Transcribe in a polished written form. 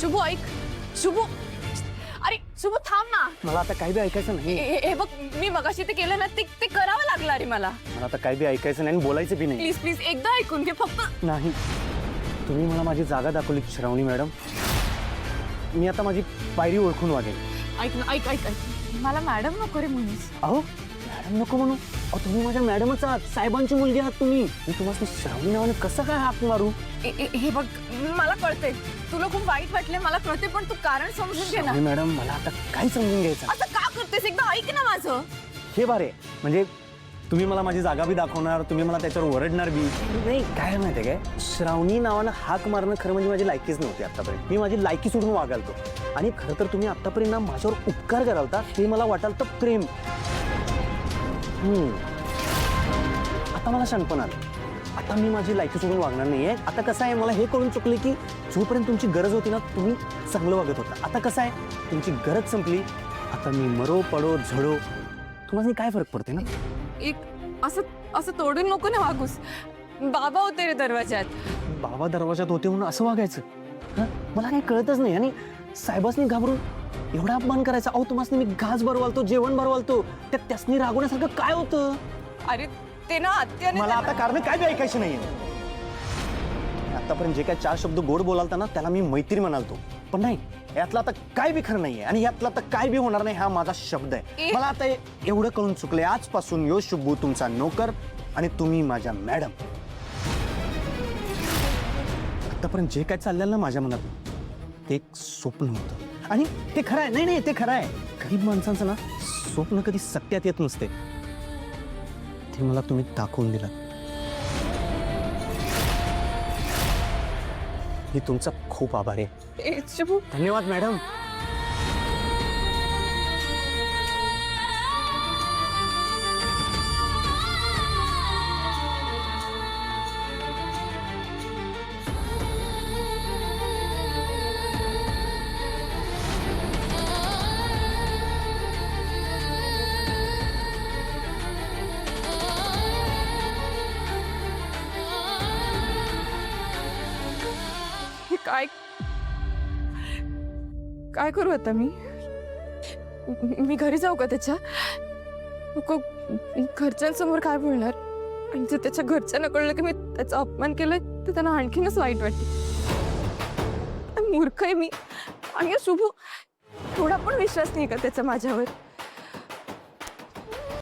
शुभू ऐक, शुभू, अरे शुभू थांब ना. मला आता काही बी ऐकायचं नाही. हे बघ, मी मगाशी ते केलं ना, ते करावं लागलं अरे मला. मला आता काही बी ऐकायचं नाही आणि बोलायचं बी नाही. प्लीज प्लीज एकदा ऐकून घे फक्त. नाही, तुम्ही मला माझी जागा दाखवली श्रावणी मॅडम. मी आता माझी पायरी ओळखून वागेल. ऐक ना, ऐक ऐक ऐक, मला मॅडम नको रे म्हणूस. अहो मॅडम नको म्हणू. अहो तुम्ही माझ्या मॅडमच आहात, साहेबांची मुलगी आहात तुम्ही. मी तुम्हाला श्रावणी नावाने कसं काय हाक मारू? हे बघ, मला कळते तुला खूप वाईट वाटले, मला कळते, पण तू कारण समजून घे ना. श्रावणी मॅडम मला आता काय समजून घ्यायचं? असं का करतेस? एकदा ऐक ना माझं. हे बारे, म्हणजे तुम्ही मला माझी जागा बी दाखवणार, तुम्ही मला त्याच्यावर ओरडणार बी नाही. काय माहिती आहे काय, श्रावणी नावानं हाक मारणं खरं म्हणजे माझी लायकीच नव्हती आतापर्यंत. मी माझी लायकी सोडून वागालतो. आणि खरं तर तुम्ही आतापर्यंत ना माझ्यावर उपकार करालता, ते मला वाटाल तर प्रेम. आता मला शानपण आलं. आता मी माझी लायकी सोडून वागणार नाहीये. आता कसं आहे, मला हे कळून चुकले की जोपर्यंत तुमची गरज होती ना, तुम्ही चांगलं वागत होता. आता कसं आहे, तुमची गरज संपली, आता मी मरो पडो झडो, तुम्हाला काय फरक पडते ना. एक असं असं तोडून नको ना वागूस. बाबा होते रे दरवाजात. बाबा दरवाजात होते म्हणून असं वागायचं? हं? मला काही कळतच नाही. आणि साहेबांनी घाबरून एवढा अपमान करायचा. अहो तुम्हाला मी घास भरवालतो, जेवण भरवालतो, त्यासनी रागवण्यासारखं काय होतं? अरे ते ना आत्याने मला आता कारण काय बी ऐकायचं नाहीये. आतापर्यंत जे काय 4 शब्द गोड बोलालता ना, त्याला मी मैत्री म्हणालतो. पण नाही, यातलं आता काय बी खरं नाहीये आणि यातलं आता काय बी होणार नाही, हा माझा शब्द आहे. मला आता एवढं कळून चुकले, आजपासून यो शुभू तुमचा नोकर आणि तुम्ही माझ्या मॅडम. आतापर्यंत जे काय चाललेलं ना माझ्या मनात, ते एक स्वप्न होतं. आणि ते खरं आहे. नाही ते खरं आहे. गरीब माणसांचं ना स्वप्न कधी सत्यात येत नसते. ते मला तुम्ही दाखवून दिलं. मी तुमचा खूप आभारी आहे. शुभू, धन्यवाद मॅडम. काय काय करू आता मी घरी जाऊ का त्याच्या? नको, घरच्यांसमोर काय बोलणार? आणि जर त्याच्या घरच्यांना कळलं की मी त्याचा अपमान केलाय तर त्यांना आणखीनच वाईट वाटते. मूर्ख आहे मी. आणि शुभू थोडा पण विश्वास नाही का त्याचा माझ्यावर?